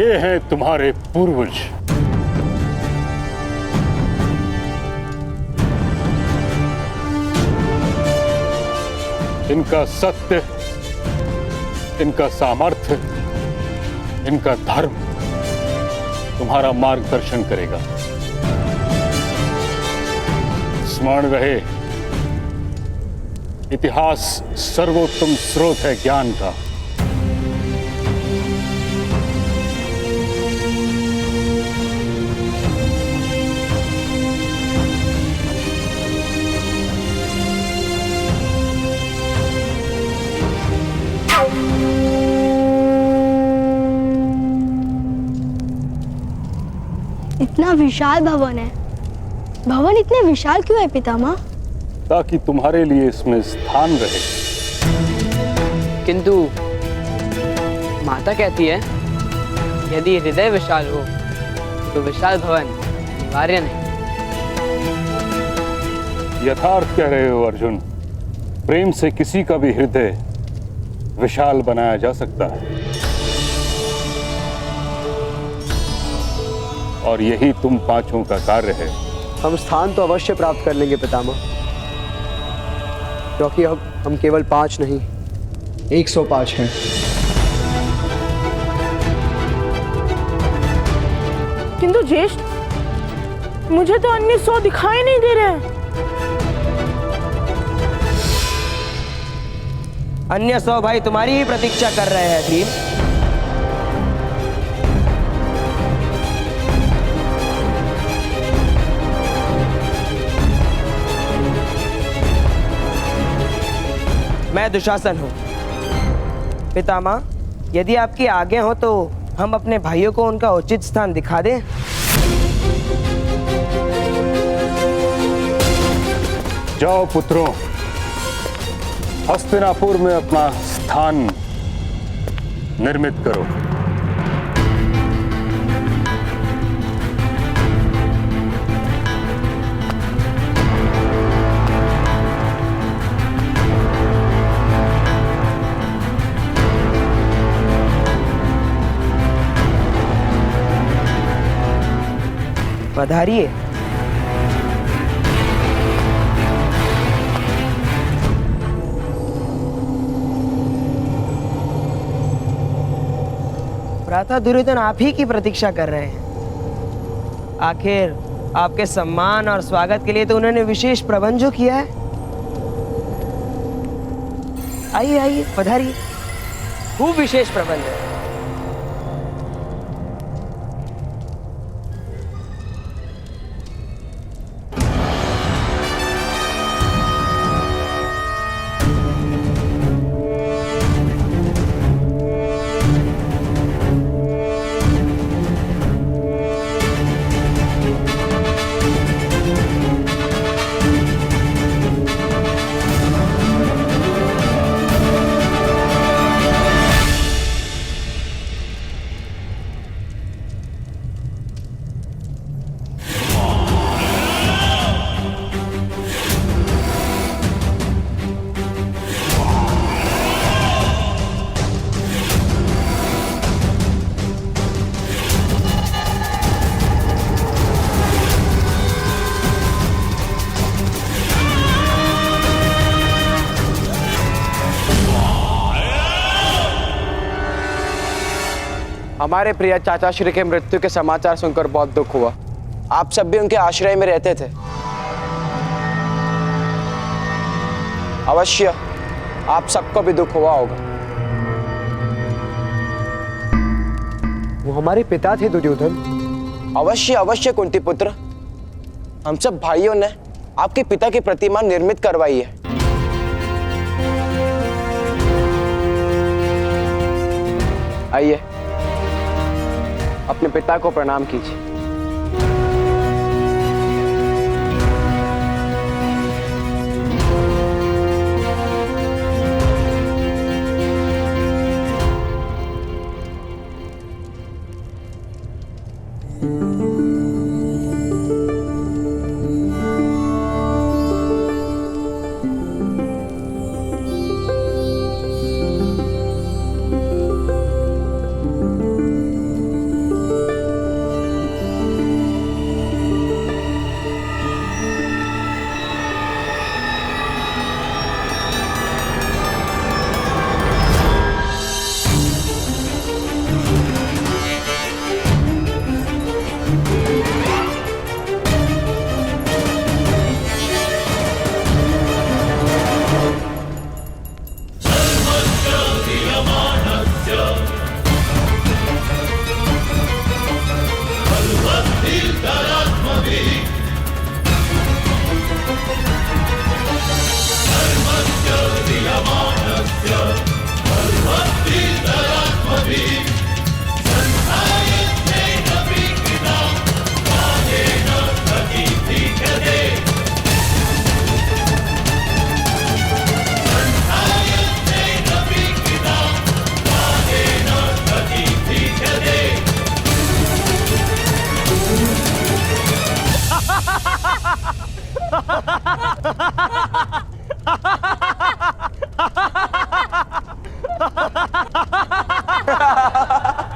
ये हैं तुम्हारे पूर्वज। इनका सत्य, इनका सामर्थ्य, इनका धर्म तुम्हारा मार्गदर्शन करेगा। स्मरण रहे, इतिहास सर्वोत्तम स्रोत है ज्ञान का। इतना विशाल भवन है। भवन इतने विशाल क्यों है पितामह? ताकि तुम्हारे लिए इसमें स्थान रहे। किंतु माता कहती है यदि हृदय विशाल हो तो विशाल भवन अनिवार्य नहीं। यथार्थ कह रहे हो अर्जुन। प्रेम से किसी का भी हृदय विशाल बनाया जा सकता है, और यही तुम पांचों का कार्य है। हम स्थान तो अवश्य प्राप्त कर लेंगे पितामह, क्योंकि हम केवल 5 नहीं 105 हैं। किंतु ज्येष्ठ, मुझे तो अन्य 100 दिखाई नहीं दे रहे। अन्य 100 भाई तुम्हारी ही प्रतीक्षा कर रहे हैं भीम। मैं दुशासन हूँ। पितामह, यदि आपकी आज्ञा हो तो हम अपने भाइयों को उनका उचित स्थान दिखा दें। जाओ पुत्रों, हस्तिनापुर में अपना स्थान निर्मित करो। पधारिए। भ्राता दुर्योधन आप ही की प्रतीक्षा कर रहे हैं। आखिर आपके सम्मान और स्वागत के लिए तो उन्होंने विशेष प्रबंध जो किया है। आइए आइए, पधारिए। खूब विशेष प्रबंध है। हमारे प्रिय चाचा श्री के मृत्यु के समाचार सुनकर बहुत दुख हुआ। आप सब भी उनके आश्रय में रहते थे। अवश्य आप सबको भी दुख हुआ होगा। वो हमारे पिता थे दुर्योधन। अवश्य अवश्य कुंती पुत्र, हम सब भाइयों ने आपके पिता की प्रतिमा निर्मित करवाई है। आइए, अपने पिता को प्रणाम कीजिए।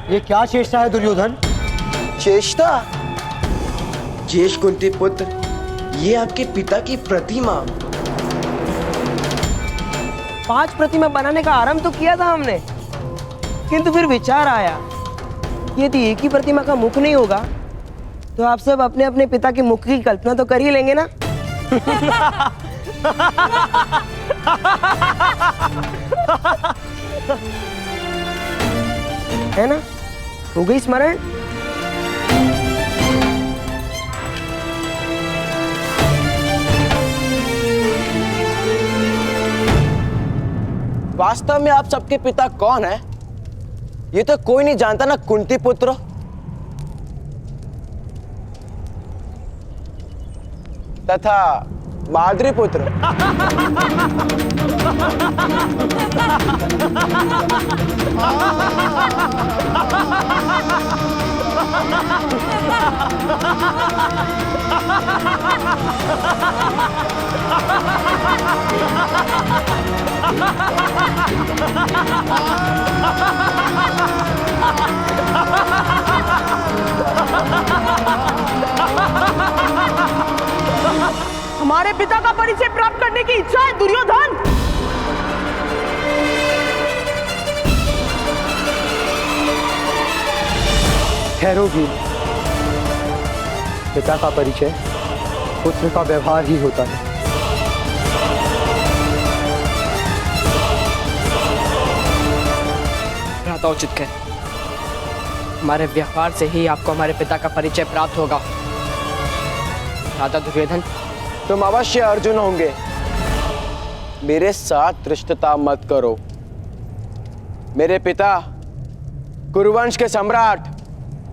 ये क्या चेष्टा है दुर्योधन? चेष्टा? ज्येष्ठ कुंती पुत्र, ये आपके पिता की प्रतिमा। 5 प्रतिमा बनाने का आरंभ तो किया था हमने, किंतु फिर विचार आया यदि एक ही प्रतिमा का मुख नहीं होगा तो आप सब अपने अपने पिता के मुख की कल्पना तो कर ही लेंगे ना। है ना? हो गई स्मरण? वास्तव में आप सबके पिता कौन है? ये तो कोई नहीं जानता ना कुंती पुत्र। तथा माद्री पुत्र। हमारे पिता का परिचय प्राप्त करने की इच्छा है दुर्योधन। ठहरोगी। पिता का परिचय पुत्र का व्यवहार ही होता है। भ्राता उचित कह, हमारे व्यवहार से ही आपको हमारे पिता का परिचय प्राप्त होगा। भ्राता दुर्योधन, तुम अवश्य अर्जुन होंगे। मेरे साथ धृष्टता मत करो। मेरे पिता कुरुवंश के सम्राट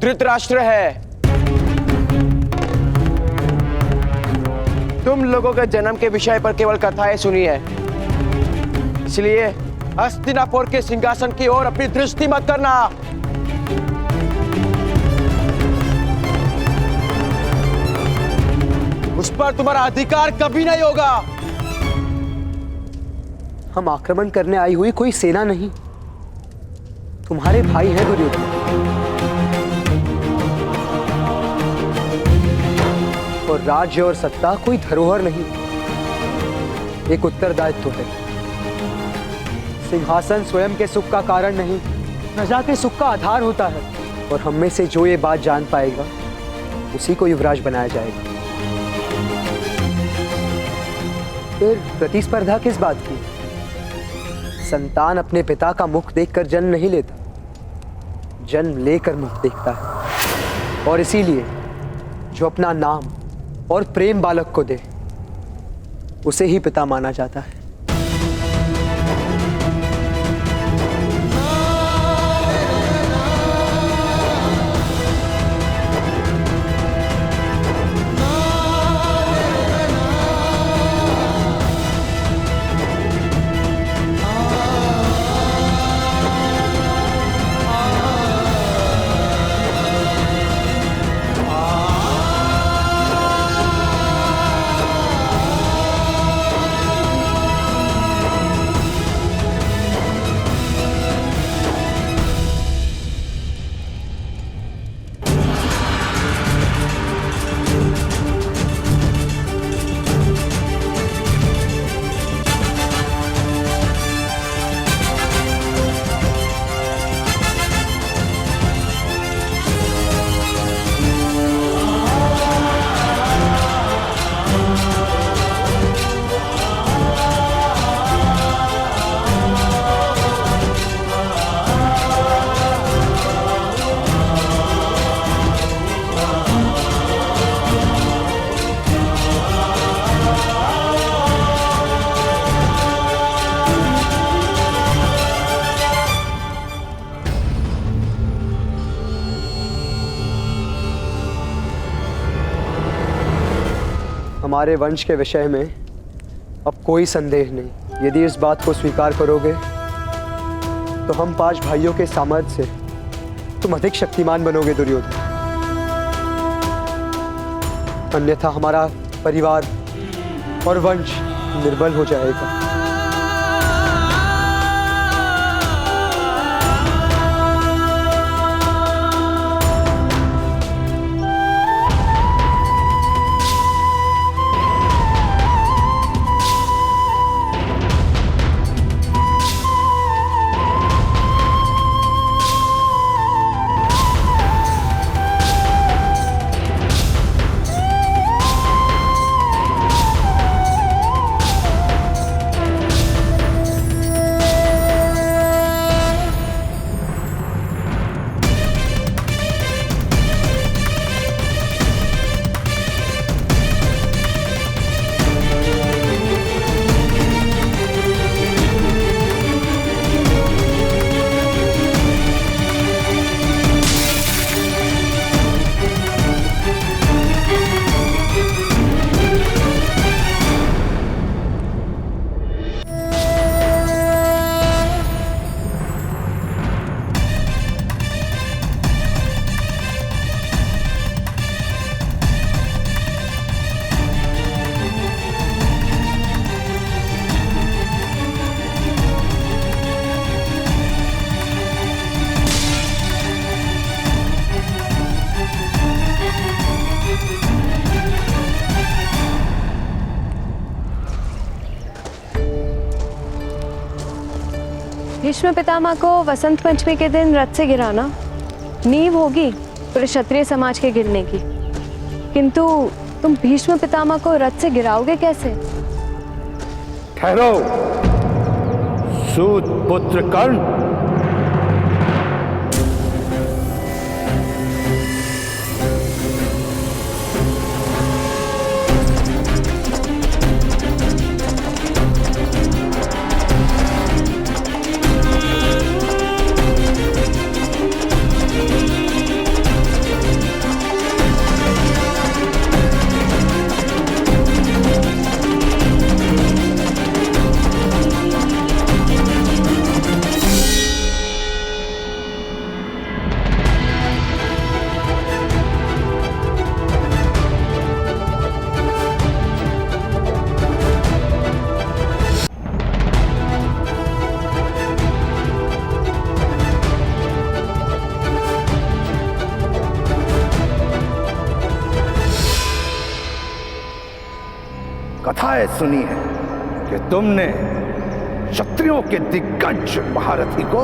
धृतराष्ट्र है। तुम लोगों के जन्म के विषय पर केवल कथाएं सुनी है, इसलिए हस्तिनापुर के सिंहासन की ओर अपनी दृष्टि मत करना। उस पर तुम्हारा अधिकार कभी नहीं होगा। हम आक्रमण करने आई हुई कोई सेना नहीं, तुम्हारे भाई हैं दुर्योधन। और राज्य और सत्ता कोई धरोहर नहीं, एक उत्तरदायित्व है। सिंहासन स्वयं के सुख का कारण नहीं, प्रजा के सुख का आधार होता है। और हम में से जो ये बात जान पाएगा उसी को युवराज बनाया जाएगा। फिर प्रतिस्पर्धा किस बात की? संतान अपने पिता का मुख देखकर जन्म नहीं लेता, जन्म लेकर मुख देखता है। और इसीलिए जो अपना नाम और प्रेम बालक को दे उसे ही पिता माना जाता है। हमारे वंश के विषय में अब कोई संदेह नहीं। यदि इस बात को स्वीकार करोगे तो हम 5 भाइयों के सामर्थ्य से तुम अधिक शक्तिमान बनोगे दुर्योधन। अन्यथा हमारा परिवार और वंश निर्बल हो जाएगा। भीष्म पितामह को वसंत पंचमी के दिन रथ से गिराना नींव होगी पूरे क्षत्रिय समाज के गिरने की, किंतु तुम भीष्म पितामह को रथ से गिराओगे कैसे? ठहरो सूत पुत्र कर्ण। कथाएं सुनी है कि तुमने क्षत्रियों के दिग्गज महारथी को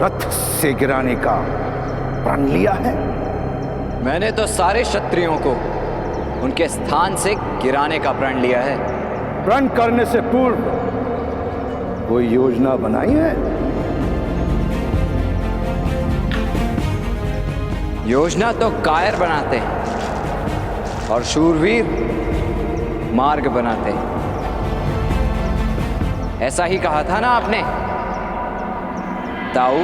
रथ से गिराने का प्रण लिया है। मैंने तो सारे क्षत्रियों को उनके स्थान से गिराने का प्रण लिया है। प्रण करने से पूर्व कोई योजना बनाई है? योजना तो कायर बनाते हैं और शूरवीर मार्ग बनाते हैं। ऐसा ही कहा था ना आपने ताऊ?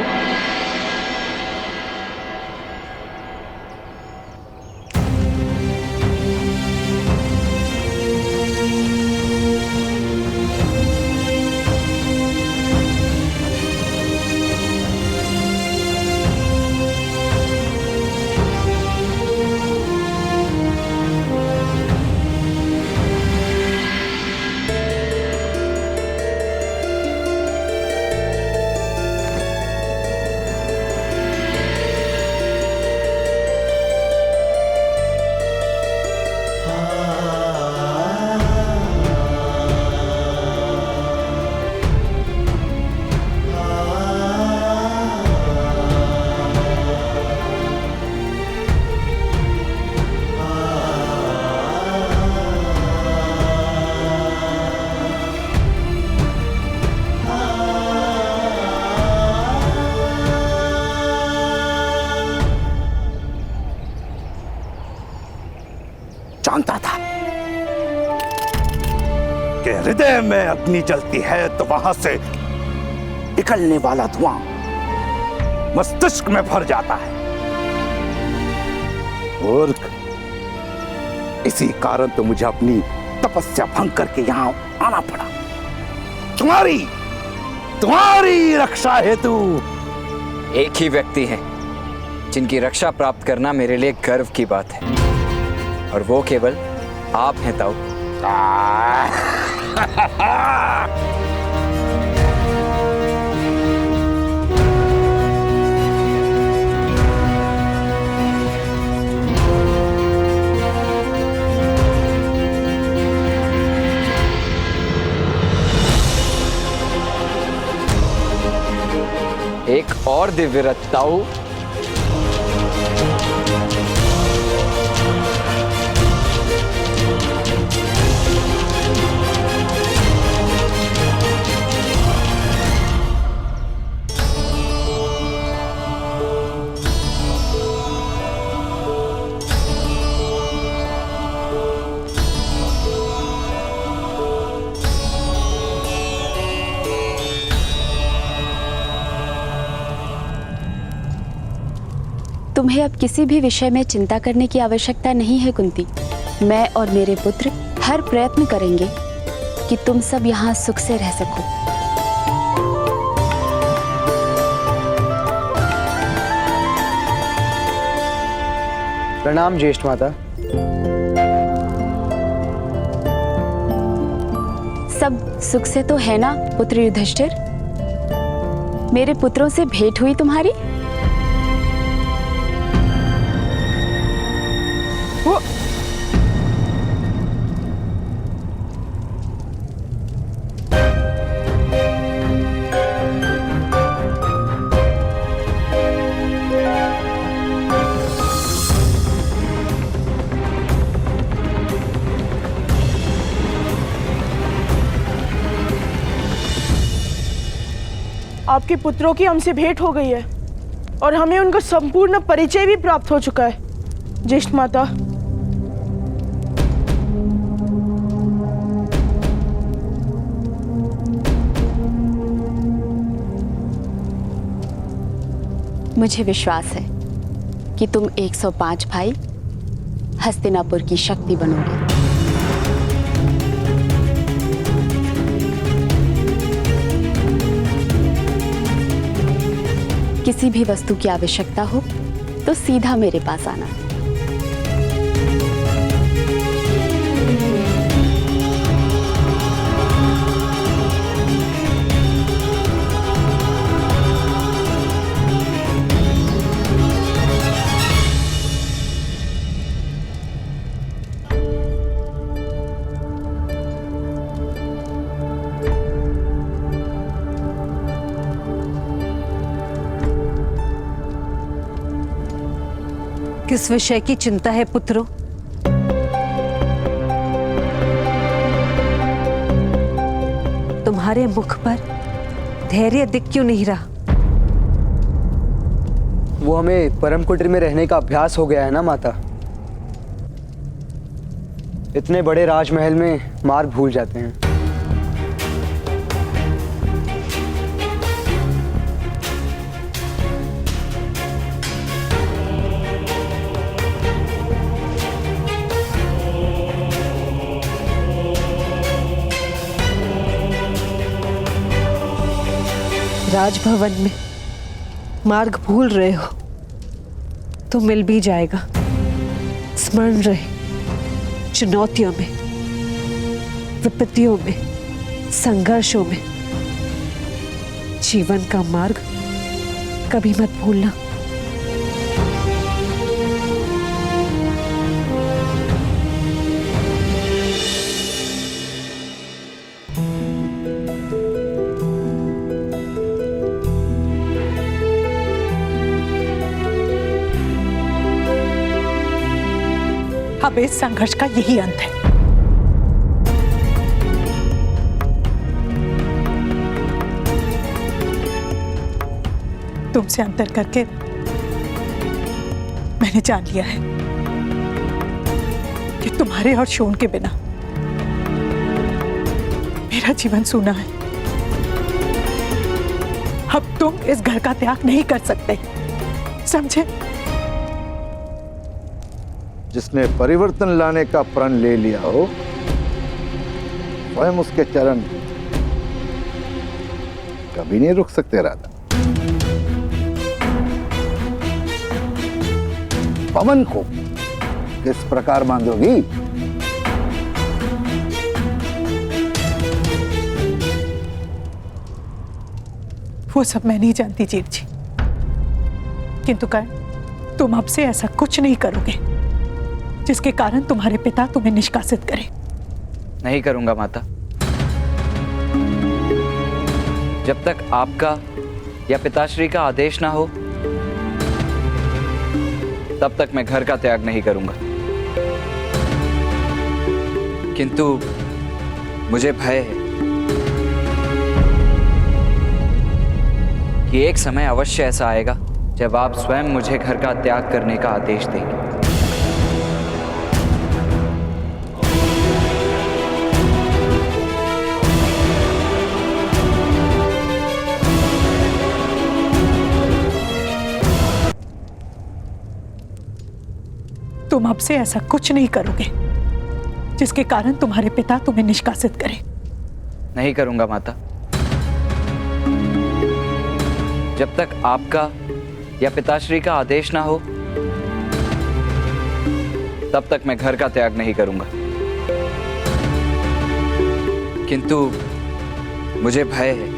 जानता था कि हृदय में अग्नि जलती है तो वहां से निकलने वाला धुआं मस्तिष्क में भर जाता है। मूर्ख, इसी कारण तो मुझे अपनी तपस्या भंग करके यहां आना पड़ा। तुम्हारी रक्षा हेतु। एक ही व्यक्ति है जिनकी रक्षा प्राप्त करना मेरे लिए गर्व की बात है, और वो केवल आप हैं ताऊ। एक और दिव्य रथ ताऊ। तुम्हें अब किसी भी विषय में चिंता करने की आवश्यकता नहीं है कुंती। मैं और मेरे पुत्र हर प्रयत्न करेंगे कि तुम सब यहाँ सुख से रह सको। प्रणाम ज्येष्ठ माता। सब सुख से तो है ना पुत्र युधिष्ठिर? मेरे पुत्रों से भेंट हुई तुम्हारी? आपके पुत्रों की हमसे भेंट हो गई है और हमें उनका संपूर्ण परिचय भी प्राप्त हो चुका है। ज्येष्ठ माता, मुझे विश्वास है कि तुम 105 भाई हस्तिनापुर की शक्ति बनोगे। किसी भी वस्तु की आवश्यकता हो तो सीधा मेरे पास आना। किस विषय की चिंता है पुत्रों? तुम्हारे मुख पर धैर्य दिख क्यों नहीं रहा? वो हमें परम कुटीर में रहने का अभ्यास हो गया है ना माता। इतने बड़े राजमहल में मार्ग भूल जाते हैं। राजभवन में मार्ग भूल रहे हो तो मिल भी जाएगा। स्मरण रहे, चुनौतियों में, विपत्तियों में, संघर्षों में जीवन का मार्ग कभी मत भूलना। अब इस संघर्ष का यही अंत है। तुमसे अंतर करके मैंने जान लिया है कि तुम्हारे और शोन के बिना मेरा जीवन सूना है। अब तुम इस घर का त्याग नहीं कर सकते, समझे? जिसने परिवर्तन लाने का प्रण ले लिया हो, स्वयं उसके चरण कभी नहीं रुक सकते। राधा, पवन को किस प्रकार बांधोगी? वो सब मैं नहीं जानती जेठ जी, किंतु कर्ण, तुम अब से ऐसा कुछ नहीं करोगे जिसके कारण तुम्हारे पिता तुम्हें निष्कासित करें। नहीं करूंगा माता। जब तक आपका या पिताश्री का आदेश ना हो तब तक मैं घर का त्याग नहीं करूंगा। किंतु मुझे भय है कि एक समय अवश्य ऐसा आएगा जब आप स्वयं मुझे घर का त्याग करने का आदेश देंगे। तुम अब से ऐसा कुछ नहीं करोगे जिसके कारण तुम्हारे पिता तुम्हें निष्कासित करें। नहीं करूंगा माता। जब तक आपका या पिताश्री का आदेश ना हो तब तक मैं घर का त्याग नहीं करूंगा। किंतु मुझे भय है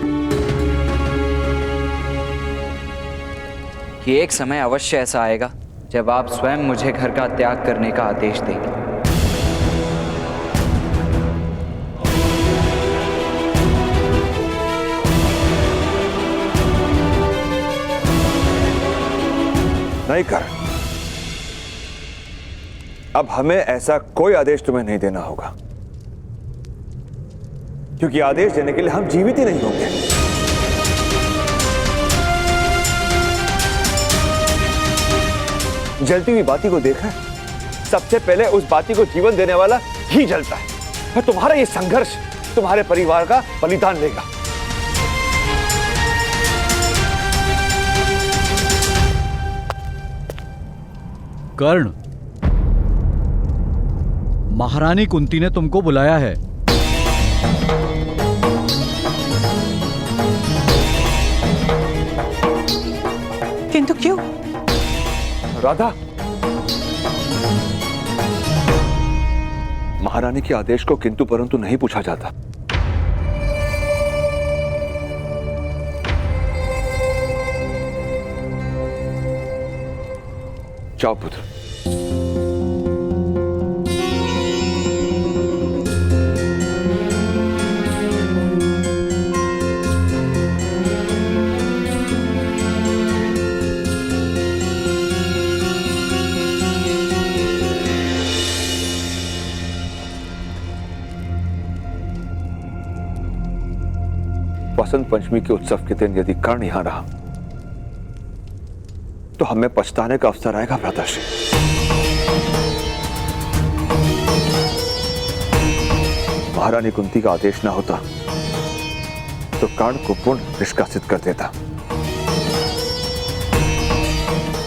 कि एक समय अवश्य ऐसा आएगा जब आप स्वयं मुझे घर का त्याग करने का आदेश देंगे। नहीं कर, अब हमें ऐसा कोई आदेश तुम्हें नहीं देना होगा, क्योंकि आदेश देने के लिए हम जीवित ही नहीं होंगे। जलती हुई बाती को देखा है, सबसे पहले उस बाती को जीवन देने वाला ही जलता है, और तुम्हारा ये संघर्ष तुम्हारे परिवार का बलिदान लेगा। कर्ण, महारानी कुंती ने तुमको बुलाया है। किंतु क्यों? राधा, महारानी के आदेश को किंतु परंतु नहीं पूछा जाता। जाओ पुत्र। वसंत पंचमी के उत्सव के दिन यदि कर्ण यहां रहा तो हमें पछताने का अवसर आएगा भ्राताश्री। महारानी कुंती का आदेश ना होता तो कर्ण को पूर्ण निष्कासित कर देता।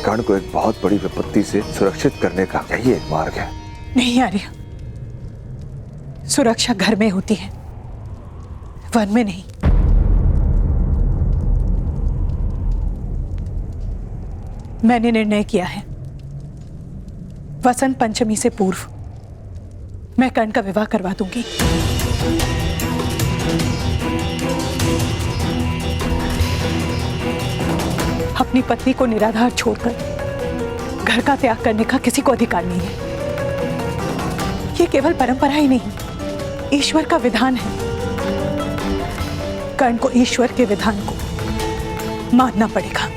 कर्ण को एक बहुत बड़ी विपत्ति से सुरक्षित करने का यही एक मार्ग है। नहीं आर्य, सुरक्षा घर में होती है, वन में नहीं। मैंने निर्णय किया है, वसंत पंचमी से पूर्व मैं कर्ण का विवाह करवा दूंगी। अपनी पत्नी को निराधार छोड़कर घर का त्याग करने का किसी को अधिकार नहीं है। ये केवल परंपरा ही नहीं, ईश्वर का विधान है। कर्ण को ईश्वर के विधान को मानना पड़ेगा।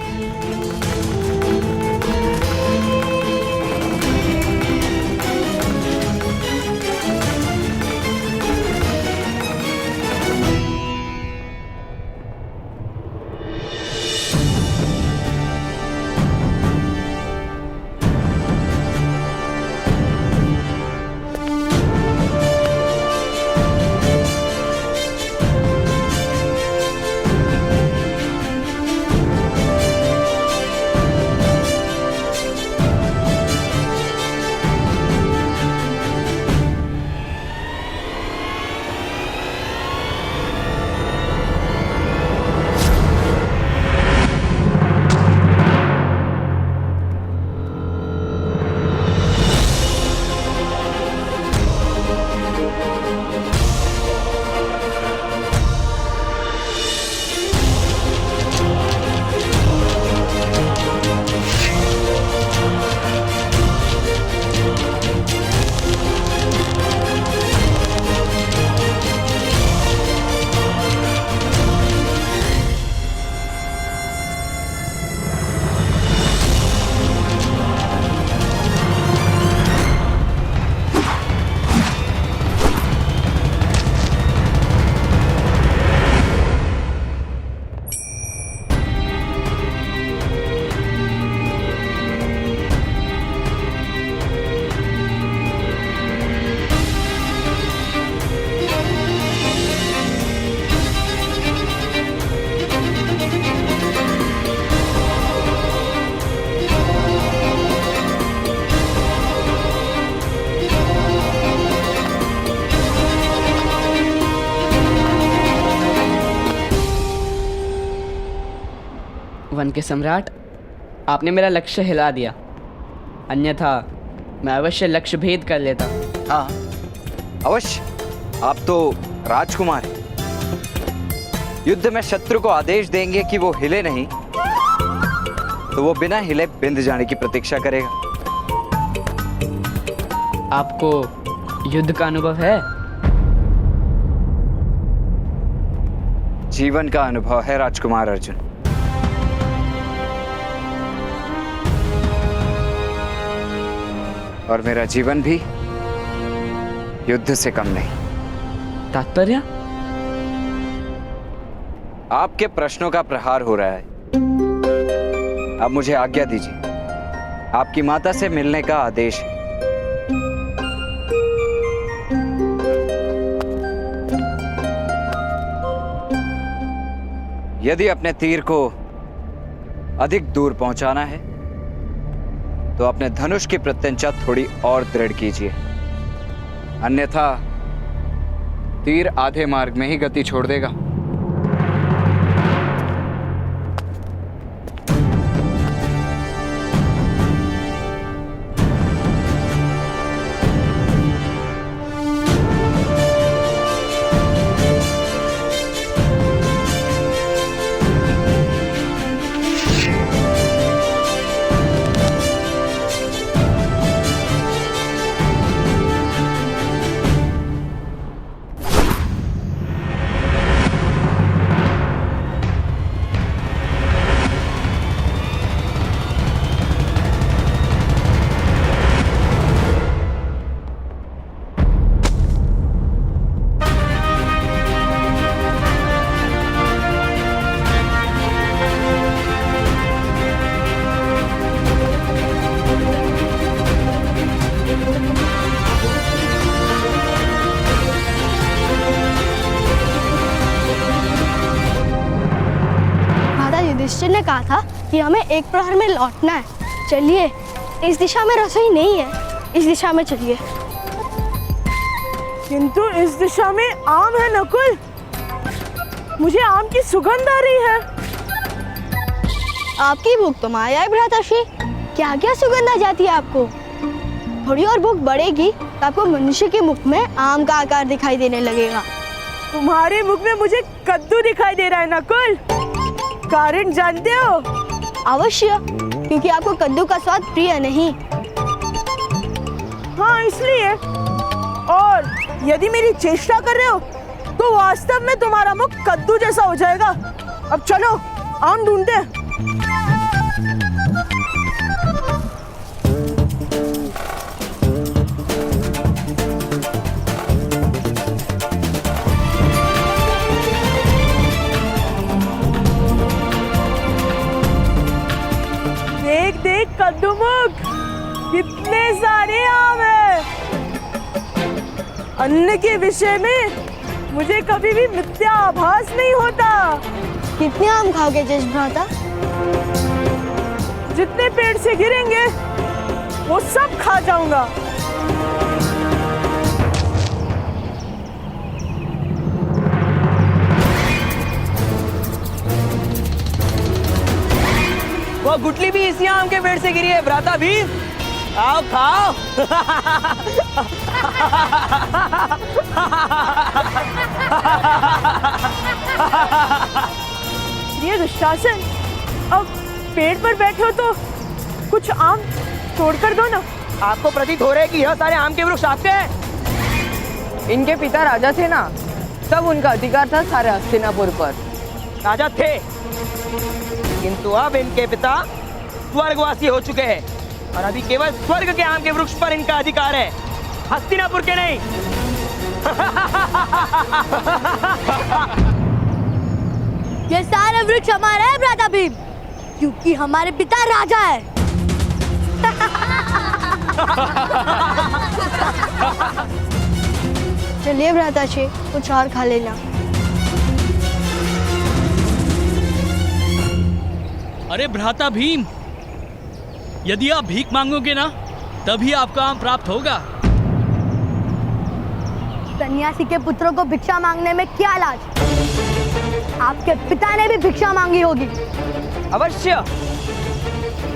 चांद के सम्राट, आपने मेरा लक्ष्य हिला दिया, अन्यथा मैं अवश्य लक्ष्य भेद कर लेता। हाँ अवश्य, आप तो राजकुमार हैं। युद्ध में शत्रु को आदेश देंगे कि वो हिले नहीं, तो वो बिना हिले बिंद जाने की प्रतीक्षा करेगा। आपको युद्ध का अनुभव है? जीवन का अनुभव है राजकुमार अर्जुन। और मेरा जीवन भी युद्ध से कम नहीं। तात्पर्य? आपके प्रश्नों का प्रहार हो रहा है। अब मुझे आज्ञा दीजिए, आपकी माता से मिलने का आदेश है। यदि अपने तीर को अधिक दूर पहुंचाना है तो अपने धनुष की प्रत्यंचा थोड़ी और दृढ़ कीजिए, अन्यथा तीर आधे मार्ग में ही गति छोड़ देगा। युधिष्ठिर ने कहा था कि हमें एक प्रहर में लौटना है। चलिए, इस दिशा में रसोई नहीं है, इस दिशा में चलिए। किंतु इस दिशा में आम है नकुल, मुझे आम की सुगंध आ रही है। आपकी भूख तो माया है भ्राताश्री, क्या क्या सुगंध आ जाती है आपको। थोड़ी और भूख बढ़ेगी तो आपको मनुष्य के मुख में आम का आकार दिखाई देने लगेगा। तुम्हारे मुख में मुझे कद्दू दिखाई दे रहा है नकुल, कारण जानते हो? अवश्य, क्योंकि आपको कद्दू का स्वाद प्रिय नहीं। हाँ इसलिए, और यदि मेरी चेष्टा कर रहे हो तो वास्तव में तुम्हारा मुख कद्दू जैसा हो जाएगा। अब चलो आम ढूंढते हैं। देख देख कद्दू मुख, कितने सारे आम हैं। अन्न के विषय में मुझे कभी भी मिथ्या आभास नहीं होता। कितने आम खाओगे जज भ्राता? जितने पेड़ से गिरेंगे वो सब खा जाऊंगा। वो गुटली भी इसी आम के पेड़ से गिरी है भ्राता भीम, आओ खाओ। ये दुशासन, अब पेड़ पर बैठे हो तो कुछ आम तोड़ कर दो ना। आपको प्रतीत हो रहा है कि यह सारे आम के वृक्ष आपके हैं? इनके पिता राजा थे ना, तब उनका अधिकार था सारे हस्तिनापुर पर। राजा थे, किंतु अब इनके पिता स्वर्गवासी हो चुके हैं और अभी केवल स्वर्ग के आम के वृक्ष पर इनका अधिकार है, हस्तिनापुर के नहीं। ये सारे वृक्ष हमारे हैं भ्राता भीम, क्योंकि हमारे पिता राजा है। चलिए भ्राताश्री, कुछ और खा लेना। अरे भ्राता भीम, यदि आप भीख मांगोगे ना तभी आपका आम प्राप्त होगा। सन्यासी के पुत्रों को भिक्षा मांगने में क्या लाज? आपके पिता ने भी भिक्षा मांगी होगी। अवश्य,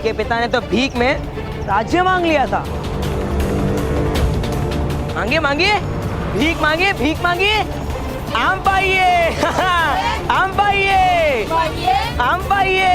के पिता ने तो भीख में राज्य मांग लिया था। मांगे मांगे, भीख मांगिए, आम पाइए, आम पाइए, आम पाइए।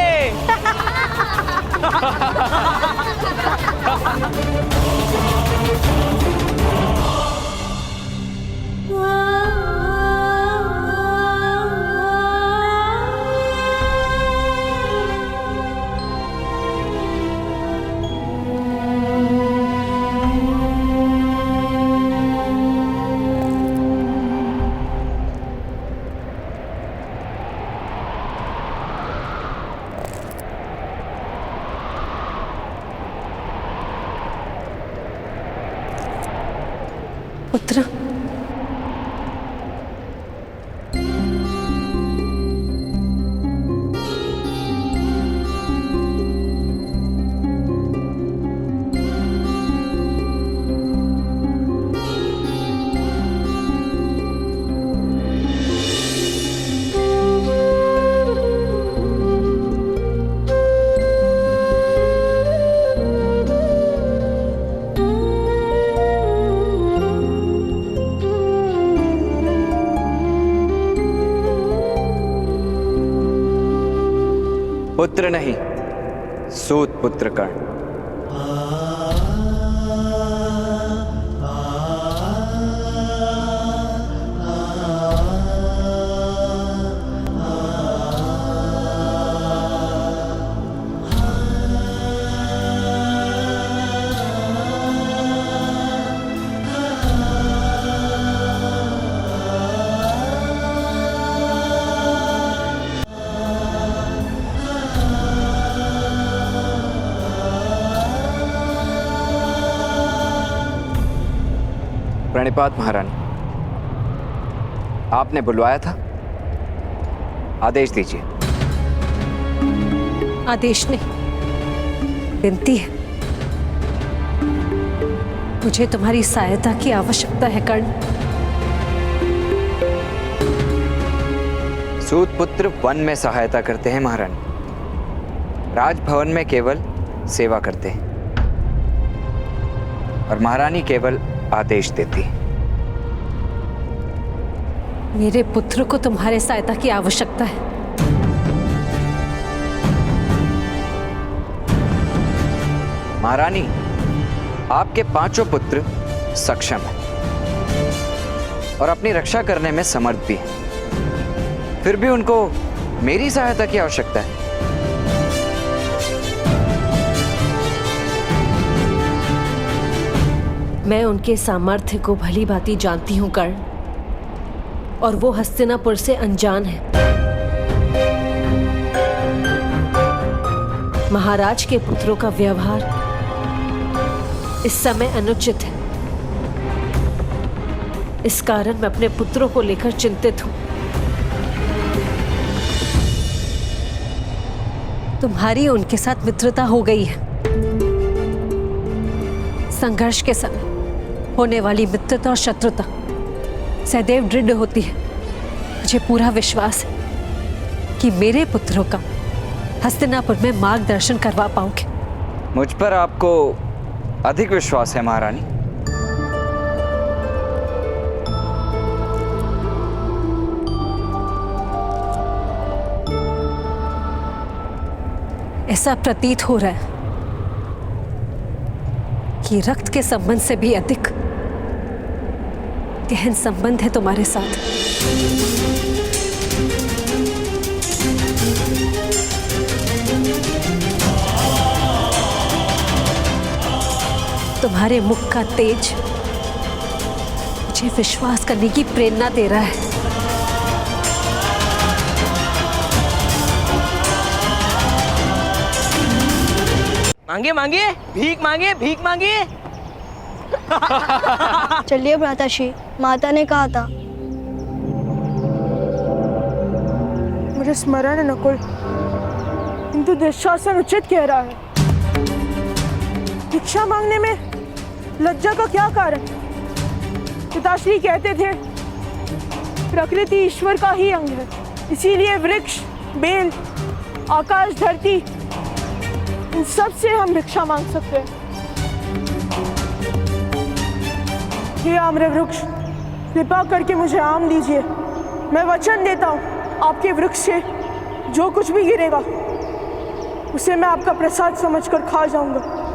पुत्र, पुत्र नहीं, सूत पुत्र कर्ण। प्रणिपात महारानी, आपने बुलवाया था, आदेश दीजिए। आदेश नहीं, विनती है। मुझे तुम्हारी सहायता की आवश्यकता है कर्ण। सूत पुत्र वन में सहायता करते हैं महारानी, राजभवन में केवल सेवा करते हैं, और महारानी केवल आदेश देती। मेरे पुत्र को तुम्हारे सहायता की आवश्यकता है। महारानी, आपके पांचों पुत्र सक्षम हैं और अपनी रक्षा करने में समर्थ भी हैं, फिर भी उनको मेरी सहायता की आवश्यकता है। मैं उनके सामर्थ्य को भली भांति जानती हूँ कर्ण, और वो हस्तिनापुर से अनजान है। महाराज के पुत्रों का व्यवहार इस समय अनुचित है। इस कारण मैं अपने पुत्रों को लेकर चिंतित हूं। तुम्हारी उनके साथ मित्रता हो गई है। संघर्ष के समय होने वाली मित्रता और शत्रुता सदैव दृढ़ होती है। मुझे पूरा विश्वास है कि मेरे पुत्रों का हस्तिनापुर में मार्गदर्शन करवा पाओगे। मुझ पर आपको अधिक विश्वास है महारानी। ऐसा प्रतीत हो रहा है कि रक्त के संबंध से भी अधिक गहन संबंध है तुम्हारे साथ। तुम्हारे मुख का तेज मुझे विश्वास करने की प्रेरणा दे रहा है। मांगे मांगे, भीख मांगे, भीख मांगे। चलिए भ्राताश्री, माता ने कहा था। मुझे स्मरण है नकुल, किंतु दुशासन उचित कह रहा है। भिक्षा मांगने में लज्जा का क्या कारण? पिताश्री कहते थे प्रकृति ईश्वर का ही अंग है। इसीलिए वृक्ष, बेल, आकाश, धरती, इन सब से हम भिक्षा मांग सकते हैं। हे आम्र वृक्ष, कृपा करके मुझे आम दीजिए। मैं वचन देता हूँ आपके वृक्ष से जो कुछ भी गिरेगा उसे मैं आपका प्रसाद समझकर खा जाऊंगा।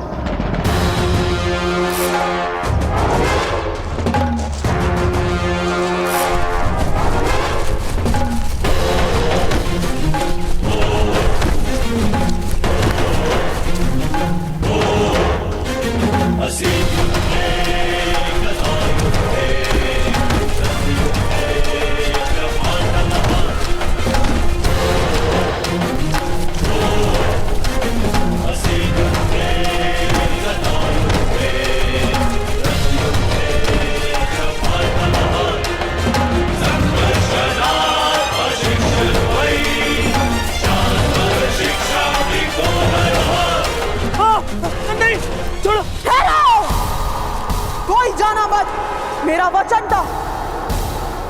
मेरा वचन था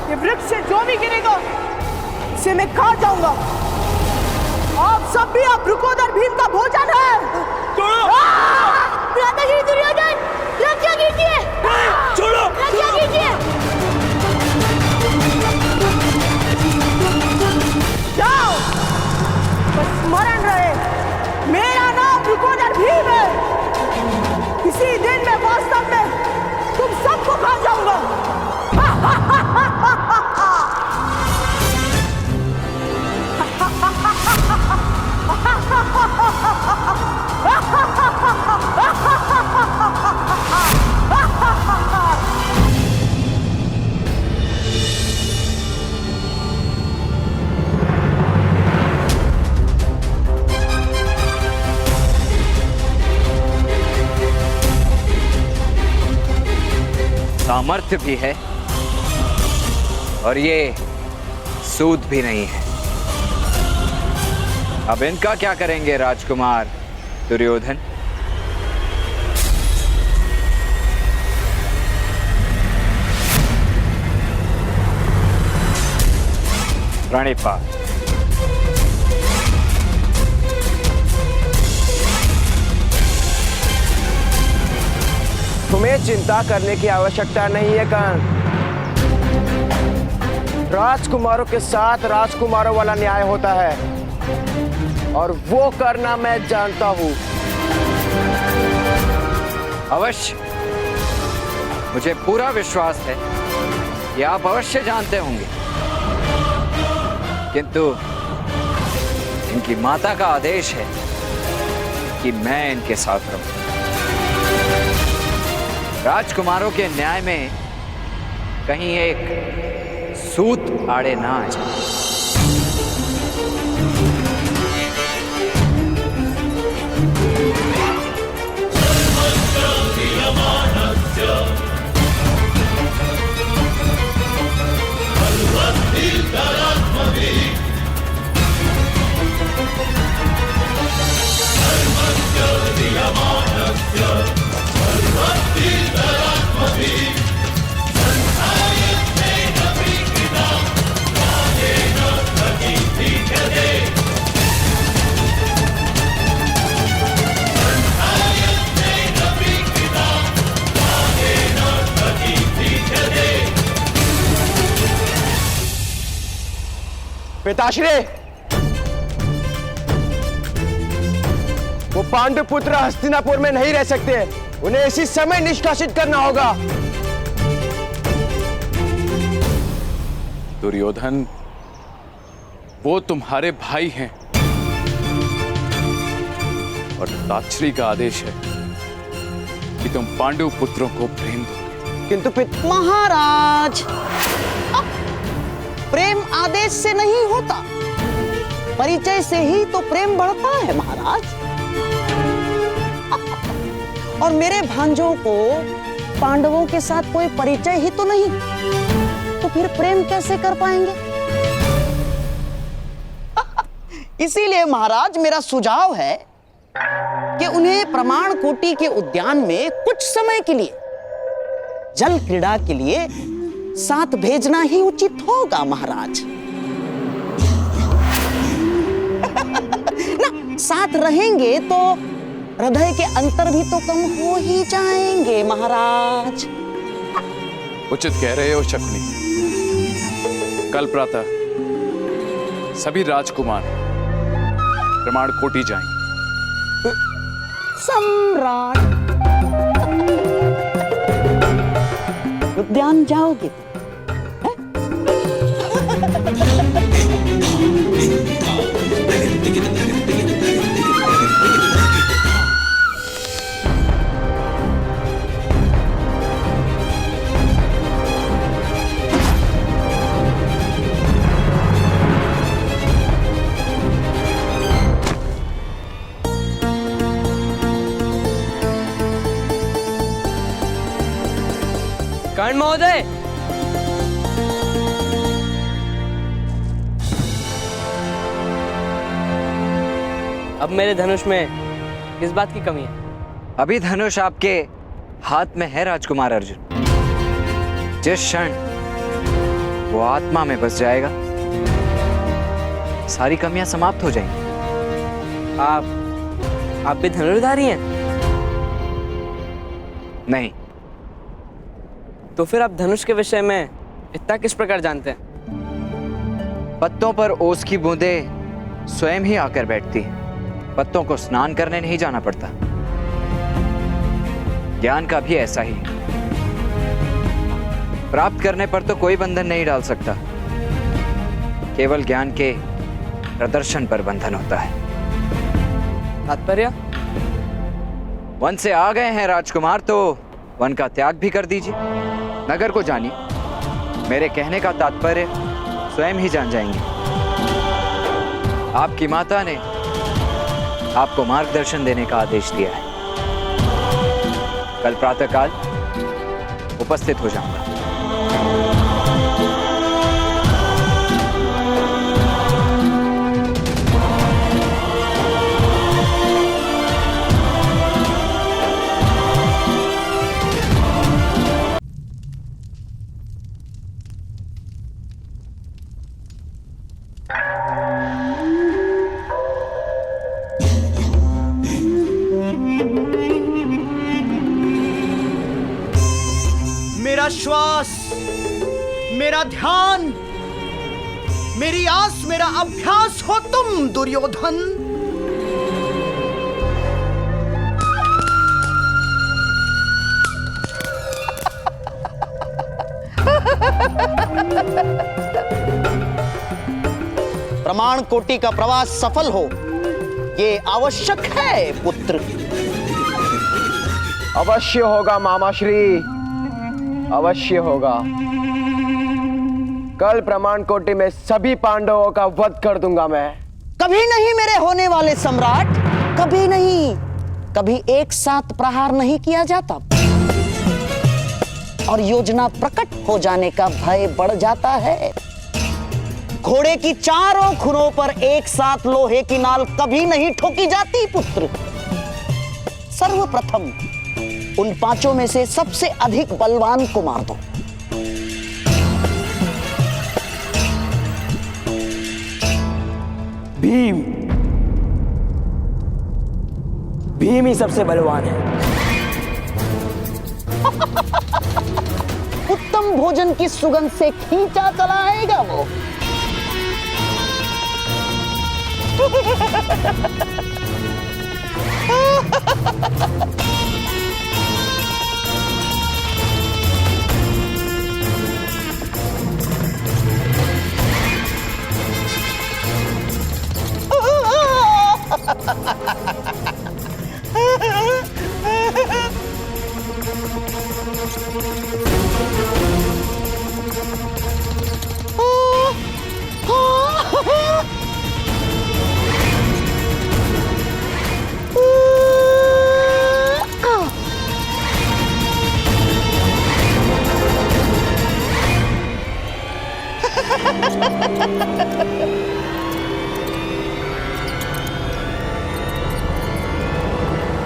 कि वृक्ष से जो भी गिरेगा उसे मैं खा जाऊंगा। आप सब भी आप रुकोदर भीम का भोजन है। भ्राताश्री दुर्योधन, रक्षा कीजिए। छोड़ो, रक्षा कीजिए। जाओ, बस स्मरण रहे मेरा नाम रुकोदर भीम है। इसी दिन मैं वास्तव में तुम सबको खा जाऊंगा। सामर्थ्य भी है और ये सूद भी नहीं है। अब इनका क्या करेंगे राजकुमार दुर्योधन? प्रणिपात। तुम्हें चिंता करने की आवश्यकता नहीं है कर्ण। राजकुमारों के साथ राजकुमारों वाला न्याय होता है और वो करना मैं जानता हूं। अवश्य, मुझे पूरा विश्वास है कि आप अवश्य जानते होंगे, किंतु इनकी माता का आदेश है कि मैं इनके साथ रहूं। राजकुमारों के न्याय में कहीं एक सूत आड़े ना आ जाए। पिताश्री, वो पांडु पुत्र हस्तिनापुर में नहीं रह सकते। उन्हें इसी समय निष्कासित करना होगा। दुर्योधन, वो तुम्हारे भाई हैं और ताक्षरी का आदेश है कि तुम पांडु पुत्रों को प्रेम दो। किंतु महाराज, प्रेम आदेश से नहीं होता, परिचय से ही तो प्रेम बढ़ता है महाराज। और मेरे भांजों को पांडवों के साथ कोई परिचय ही तो नहीं, तो फिर प्रेम कैसे कर पाएंगे? इसीलिए महाराज मेरा सुझाव है कि उन्हें प्रमाण कोटि के उद्यान में कुछ समय के लिए जल क्रीड़ा के लिए साथ भेजना ही उचित होगा महाराज। साथ रहेंगे तो हृदय के अंतर भी तो कम हो ही जाएंगे महाराज। उचित कह रहे हो शकुनी। कल प्रातः सभी राजकुमार प्रमाण कोटि जाएंगे। सम्राट, उद्यान जाओगे? कर्ण महोदय, अब मेरे धनुष में किस बात की कमी है? अभी धनुष आपके हाथ में है राजकुमार अर्जुन। जिस क्षण वो आत्मा में बस जाएगा, सारी कमियां समाप्त हो जाएंगी। आप भी धनुर्धारी हैं? नहीं। तो फिर आप धनुष के विषय में इतना किस प्रकार जानते हैं? पत्तों पर ओस की बूंदें स्वयं ही आकर बैठती हैं। पत्तों को स्नान करने नहीं जाना पड़ता। ज्ञान का भी ऐसा ही। प्राप्त करने पर तो कोई बंधन नहीं डाल सकता, केवल ज्ञान के प्रदर्शन पर बंधन होता है। तात्पर्य? वन से आ गए हैं राजकुमार, तो वन का त्याग भी कर दीजिए। नगर को जानिए। मेरे कहने का तात्पर्य स्वयं ही जान जाएंगे। आपकी माता ने आपको मार्गदर्शन देने का आदेश दिया है। कल प्रातःकाल उपस्थित हो जाऊंगा। मेरा श्वास, मेरा ध्यान, मेरी आस, मेरा अभ्यास हो तुम दुर्योधन। प्रमाण कोटि का प्रवास सफल हो, ये आवश्यक है पुत्र। अवश्य होगा मामाश्री, अवश्य होगा। कल प्रमाण कोटि में सभी पांडवों का वध कर दूंगा मैं। कभी नहीं मेरे होने वाले सम्राट, कभी नहीं। कभी एक साथ प्रहार नहीं किया जाता और योजना प्रकट हो जाने का भय बढ़ जाता है। घोड़े की चारों खुरों पर एक साथ लोहे की नाल कभी नहीं ठोकी जाती पुत्र। सर्वप्रथम उन पांचों में से सबसे अधिक बलवान को मार दो। भीम, भीम ही सबसे बलवान है। उत्तम भोजन की सुगंध से खींचा चला आएगा वो।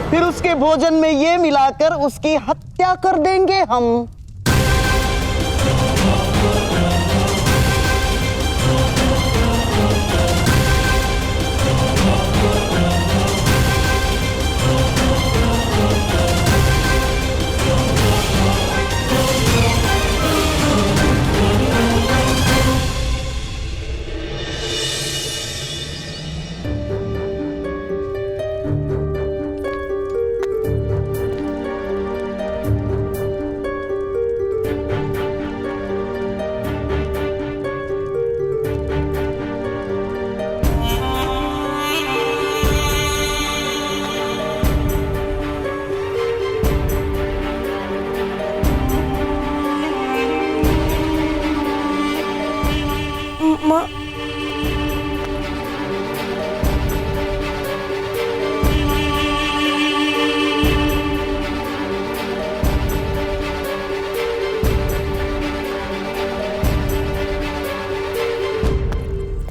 फिर उसके भोजन में ये मिलाकर उसकी हत्या कर देंगे हम।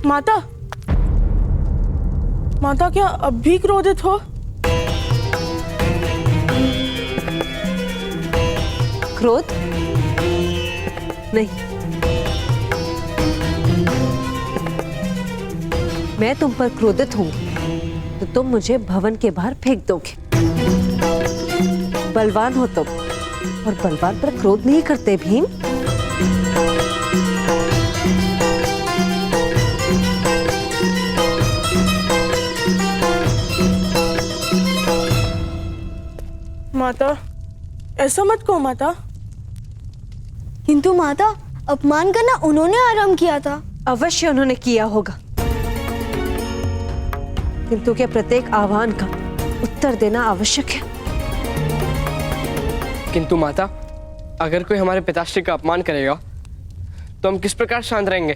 माता, माता क्या अब भी क्रोधित हो? क्रोध? नहीं, मैं तुम पर क्रोधित हूंगी तो तुम मुझे भवन के बाहर फेंक दोगे। बलवान हो तुम और बलवान पर क्रोध नहीं करते भीम। माता, ऐसा मत कहो माता। किंतु माता, अपमान करना उन्होंने आरंभ किया था। अवश्य उन्होंने किया होगा, किंतु क्या प्रत्येक आह्वान का उत्तर देना आवश्यक है? किंतु माता, अगर कोई हमारे पिताश्री का अपमान करेगा तो हम किस प्रकार शांत रहेंगे?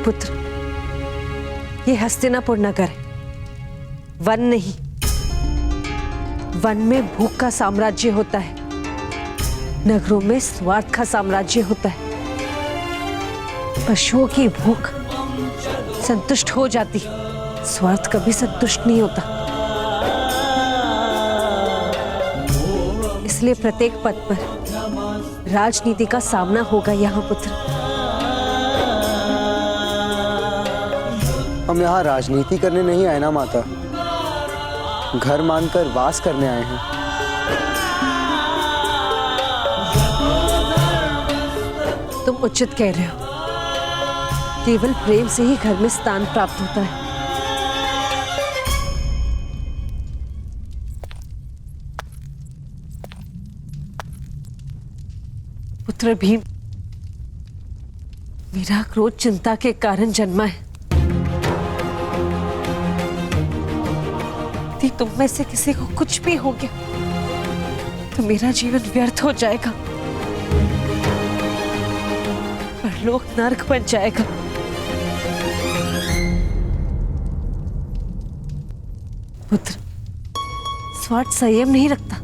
पुत्र, ये हस्तिनापुर नगर है, वन नहीं। वन में भूख का साम्राज्य होता है, नगरों में स्वार्थ का साम्राज्य होता है। पशुओं की भूख संतुष्ट हो जाती, स्वार्थ कभी संतुष्ट नहीं होता। इसलिए प्रत्येक पद पर राजनीति का सामना होगा यहाँ पुत्र। हम यहाँ राजनीति करने नहीं आए ना माता, घर मानकर वास करने आए हैं। तुम उचित कह रहे हो, केवल प्रेम से ही घर में स्थान प्राप्त होता है। पुत्र भीम, मेरा क्रोध चिंता के कारण जन्मा है। यदि तुम में से किसी को कुछ भी हो गया तो मेरा जीवन व्यर्थ हो जाएगा, परलोक नरक बन जाएगा। पुत्र, स्वार्थ संयम नहीं रखता,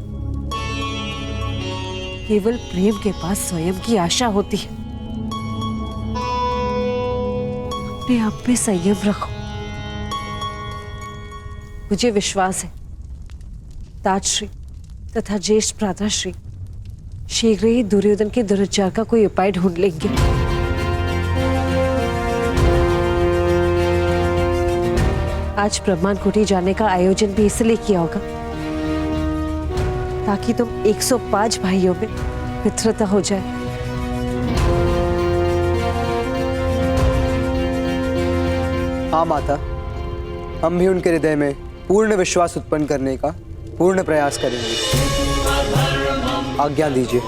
केवल प्रेम के पास स्वयं की आशा होती है। अपने आप में संयम रखो। मुझे विश्वास है ताजश्री तथा ज्येष्ठ भ्राताश्री शीघ्र ही दुर्योधन के दुरुपचार का कोई उपाय ढूंढ लेंगे। आज ब्रह्मांड कुटी जाने का आयोजन भी इसलिए किया होगा ताकि तुम 105 भाइयों में मित्रता हो जाए। हाँ माता, हम भी उनके हृदय में पूर्ण विश्वास उत्पन्न करने का पूर्ण प्रयास करेंगे। आज्ञा दीजिए।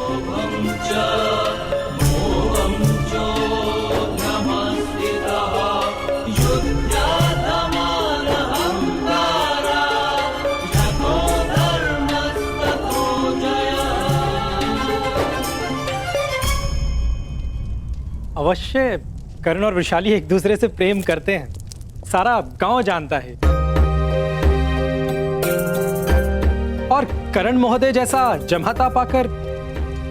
अवश्य कर्ण और वैशाली एक दूसरे से प्रेम करते हैं, सारा गांव जानता है। और कर्ण महोदय जैसा जमाता पाकर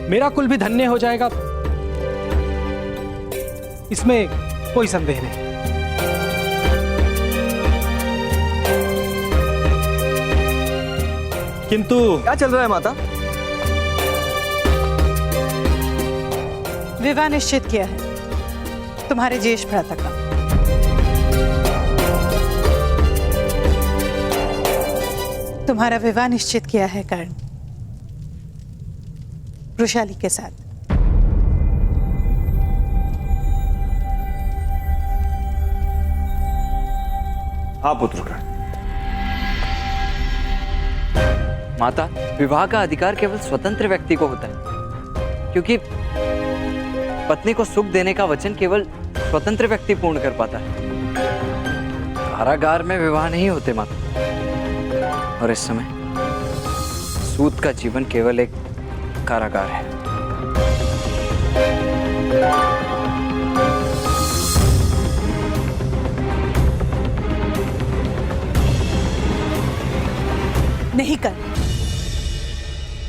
मेरा कुल भी धन्य हो जाएगा, इसमें कोई संदेह नहीं। किंतु क्या चल रहा है माता? विवाह निश्चित किया है तुम्हारे ज्येष्ठ भ्राता का। तुम्हारा विवाह निश्चित किया है कर्ण वृषाली के साथ। हाँ पुत्र कर्ण। माता, विवाह का अधिकार केवल स्वतंत्र व्यक्ति को होता है, क्योंकि पत्नी को सुख देने का वचन केवल स्वतंत्र व्यक्ति पूर्ण कर पाता है। कारागार में विवाह नहीं होते माता। और इस समय सूत का जीवन केवल एक कारागार है।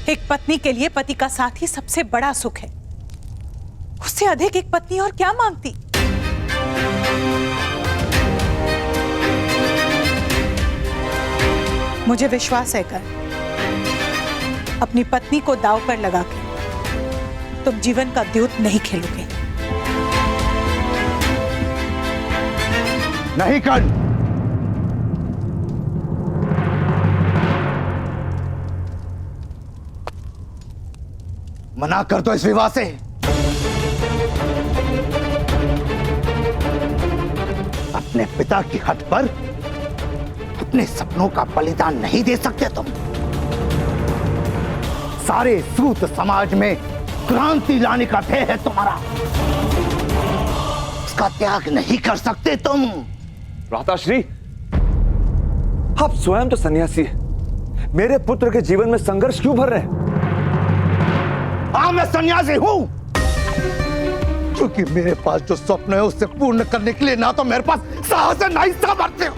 एक पत्नी के लिए पति का साथ ही सबसे बड़ा सुख है। उससे अधिक एक पत्नी और क्या मांगती। मुझे विश्वास है कर, अपनी पत्नी को दांव पर लगा के तुम जीवन का द्यूत नहीं खेलोगे। नहीं कर्ण, मना कर दो इस विवाह से। अपने पिता की हट पर अपने सपनों का बलिदान नहीं दे सकते तुम। सारे सूत समाज में क्रांति लाने का ध्येय है तुम्हारा, उसका त्याग नहीं कर सकते तुम। भ्राताश्री, आप स्वयं तो सन्यासी है, मेरे पुत्र के जीवन में संघर्ष क्यों भर रहे हैं? हाँ, मैं सन्यासी हूं, क्योंकि मेरे पास जो स्वप्न है उसे पूर्ण करने के लिए ना तो मेरे पास साहस है ना ही सामर्थ्य।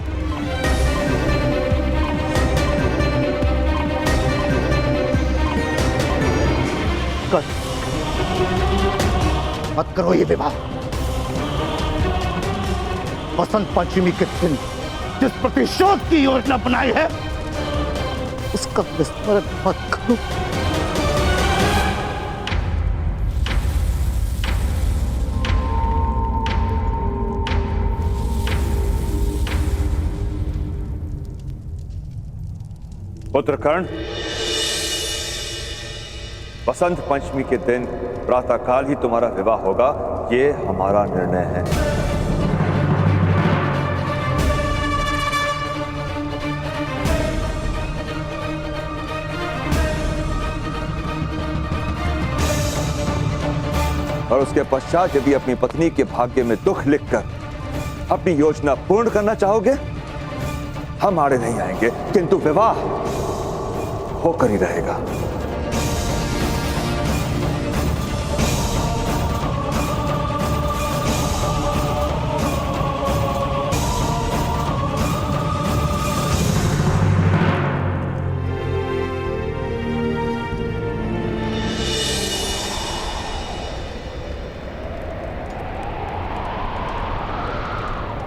मत करो ये विवाह। वसंत पंचमी के दिन जिस प्रतिशोध की योजना बनाई है उसका विस्मरण मत करो। पुत्र कर्ण, वसंत पंचमी के दिन प्रातःकाल ही तुम्हारा विवाह होगा, ये हमारा निर्णय है। और उसके पश्चात यदि अपनी पत्नी के भाग्य में दुख लिखकर अपनी योजना पूर्ण करना चाहोगे, हम आड़े नहीं आएंगे, किंतु विवाह होकर ही रहेगा।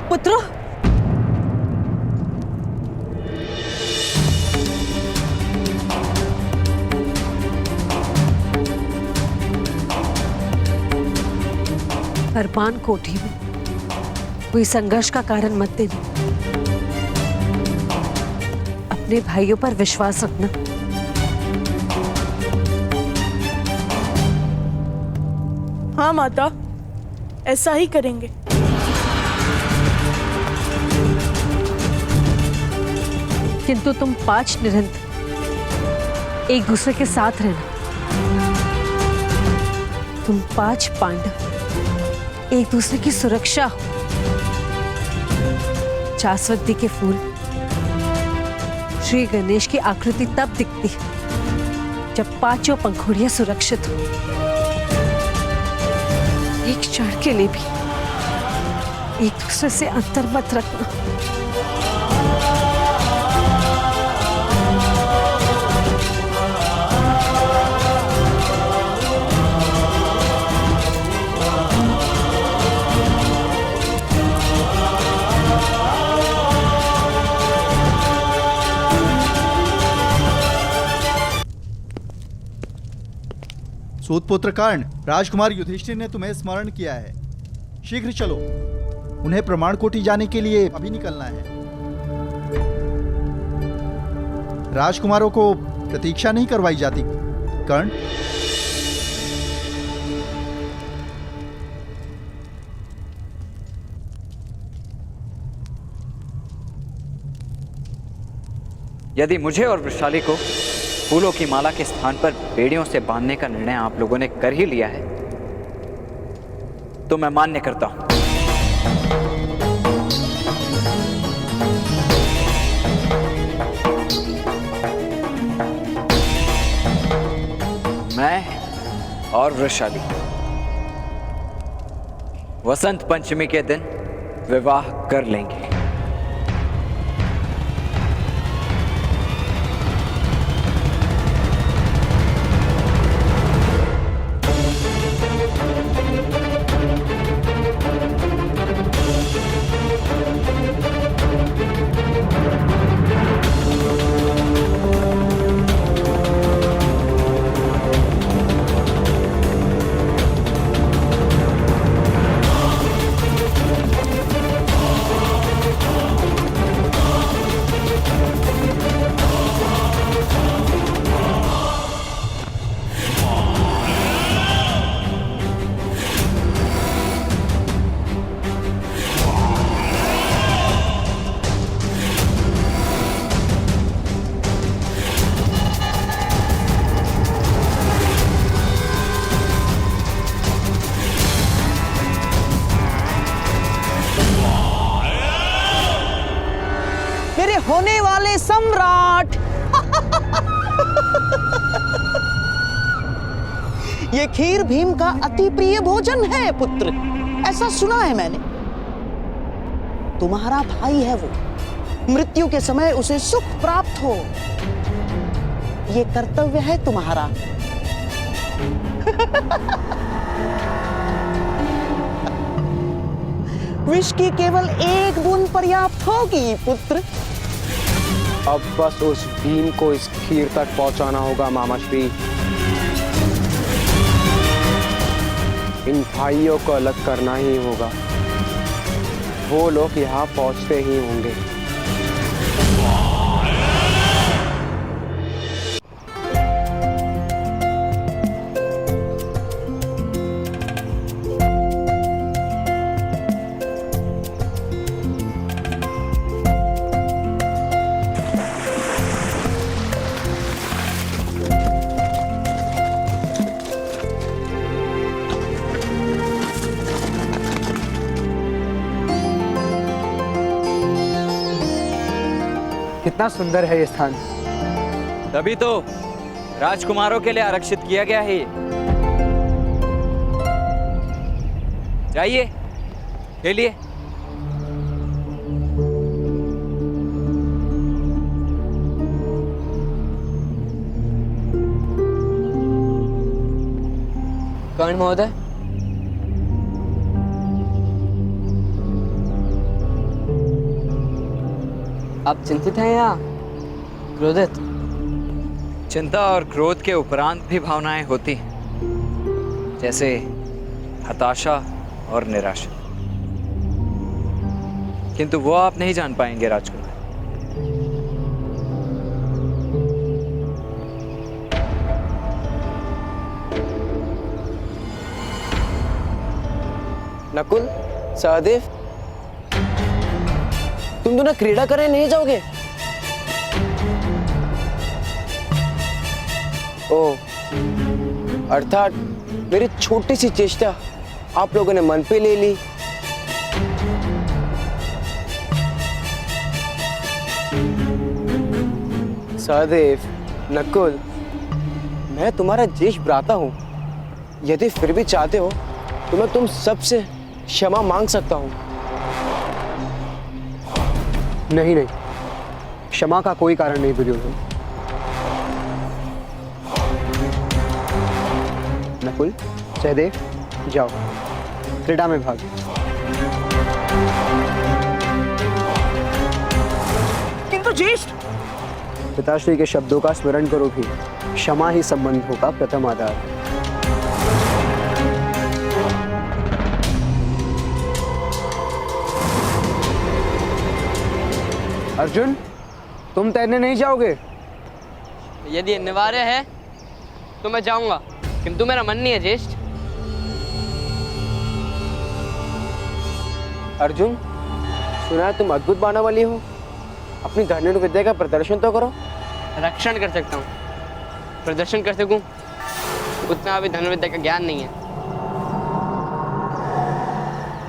पुत्रो, अरमान कोठी में कोई संघर्ष का कारण मत देना। अपने भाइयों पर विश्वास रखना। हाँ माता, ऐसा ही करेंगे। किंतु तुम 5 निरंतर एक दूसरे के साथ रहना। तुम 5 पांडव एक दूसरे की सुरक्षा हो। जासवंती के फूल श्री गणेश की आकृति तब दिखती है जब 5 पंखुड़ियां सुरक्षित हो। एक क्षण के लिए भी एक दूसरे से अंतर मत रखना। सूतपुत्र कर्ण, राजकुमार युधिष्ठिर ने तुम्हें स्मरण किया है। शीघ्र चलो, उन्हें प्रमाण कोटि जाने के लिए अभी निकलना है। राजकुमारों को प्रतीक्षा नहीं करवाई जाती। कर्ण, यदि मुझे और वृषाली को फूलों की माला के स्थान पर बेड़ियों से बांधने का निर्णय आप लोगों ने कर ही लिया है, तो मैं मान्य करता हूं। मैं और वृषाली वसंत पंचमी के दिन विवाह कर लेंगे। होने वाले सम्राट। ये खीर भीम का अति प्रिय भोजन है पुत्र, ऐसा सुना है मैंने। तुम्हारा भाई है वो, मृत्यु के समय उसे सुख प्राप्त हो, ये कर्तव्य है तुम्हारा। विष की केवल एक बूंद पर्याप्त होगी पुत्र। अब बस उस भीम को इस खीर तक पहुंचाना होगा मामाश्री। इन भाइयों को अलग करना ही होगा, वो लोग यहाँ पहुंचते ही होंगे। कितना सुंदर है ये स्थान। तभी तो राजकुमारों के लिए आरक्षित किया गया है ये। जाइए, खेलिए। कर्ण महोदय, आप चिंतित हैं या क्रोधित? चिंता और क्रोध के उपरांत भी भावनाएं होती हैं, जैसे हताशा और निराशा, किंतु वो आप नहीं जान पाएंगे राजकुमार। नकुल, सहदेव, तुम दोनों क्रीड़ा करने नहीं जाओगे? ओह, अर्थात मेरी छोटी सी चेष्टा आप लोगों ने मन पे ले ली। सहदेव, नकुल, मैं तुम्हारा ज्येष्ठ भ्राता हूं। यदि फिर भी चाहते हो तो मैं तुम सबसे क्षमा मांग सकता हूं। नहीं नहीं, क्षमा का कोई कारण नहीं दुर्योधन। नकुल, सहदेव, जाओ क्रीड़ा में भाग। किंतु ज्येष्ठ, पिताश्री के शब्दों का स्मरण करो भी, क्षमा ही संबंधों का प्रथम आधार। अर्जुन, तुम तैरने नहीं जाओगे? यदि अनिवार्य है तो मैं जाऊंगा, किंतु मेरा मन नहीं है ज्येष्ठ। अर्जुन, सुना है तुम अद्भुत बाणावली हो, अपनी धनुर्विद्या विद्या का प्रदर्शन तो करो। रक्षण कर सकता हूँ, प्रदर्शन कर सकूं उतना अभी धनुर्विद्या का ज्ञान नहीं है।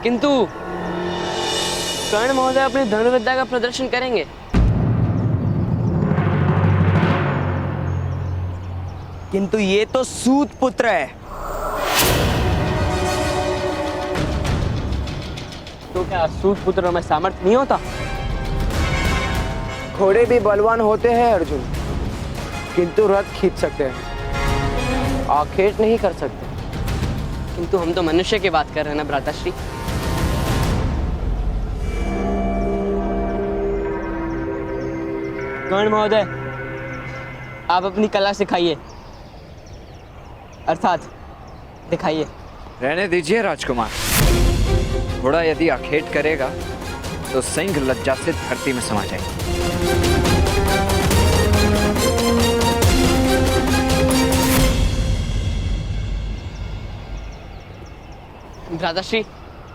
किंतु कर्ण महोदय अपनी धनुर्विद्या का प्रदर्शन करेंगे। किंतु ये तो सूत पुत्र है। तो क्या सूत पुत्र में सामर्थ्य नहीं होता? घोड़े भी बलवान होते हैं अर्जुन, किंतु रथ खींच सकते हैं, आखेट नहीं कर सकते। किंतु हम तो मनुष्य की बात कर रहे हैं ना भ्राताश्री। कर्ण महोदय, आप अपनी कला सिखाइए, अर्थात दिखाइए। रहने दीजिए राजकुमार, घोड़ा यदि आखेट करेगा तो सिंह लज्जा से धरती में समा जाएगा। भ्राताश्री,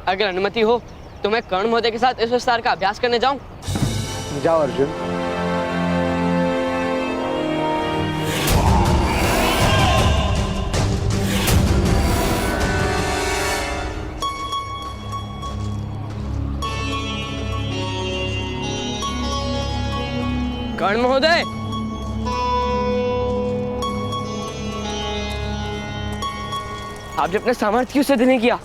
अगर अनुमति हो तो मैं कर्ण महोदय के साथ इस विस्तार का अभ्यास करने जाऊं? जाओ अर्जुन। कर्ण महोदय, आपने अपने सामर्थ्य क्यों सिद्ध नहीं किया?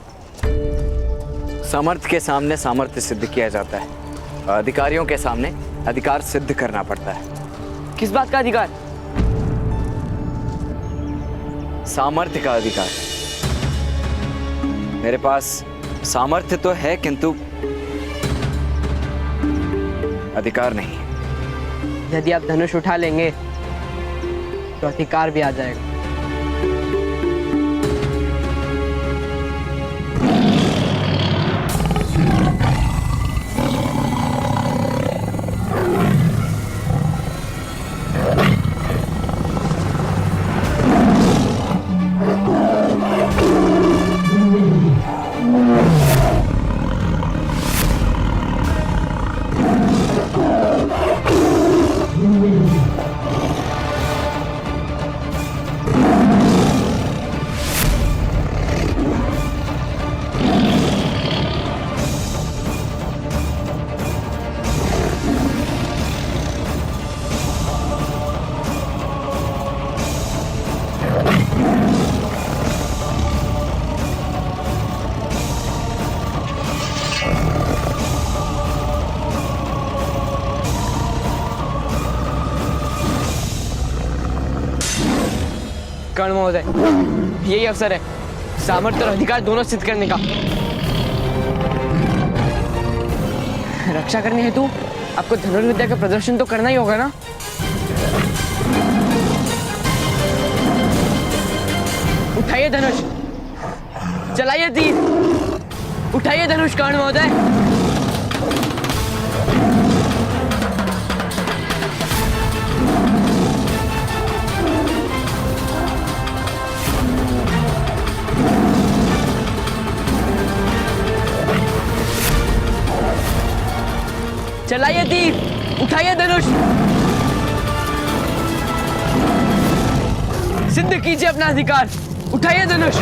सामर्थ्य के सामने सामर्थ्य सिद्ध किया जाता है, अधिकारियों के सामने अधिकार सिद्ध करना पड़ता है। किस बात का अधिकार? सामर्थ्य का अधिकार। मेरे पास सामर्थ्य तो है किंतु अधिकार नहीं। यदि आप धनुष उठा लेंगे तो अधिकार भी आ जाएगा। कर्ण महोदय, यही अवसर है सामर्थ्य और अधिकार दोनों सिद्ध करने का। रक्षा करने हेतु आपको धनुर्विद्या का प्रदर्शन तो करना ही होगा ना? उठाइए धनुष, चलाइए तीर, उठाइए धनुष कर्ण महोदय। चलाइए तीर, उठाइए धनुष, सिद्ध कीजिए अपना अधिकार, उठाइए धनुष।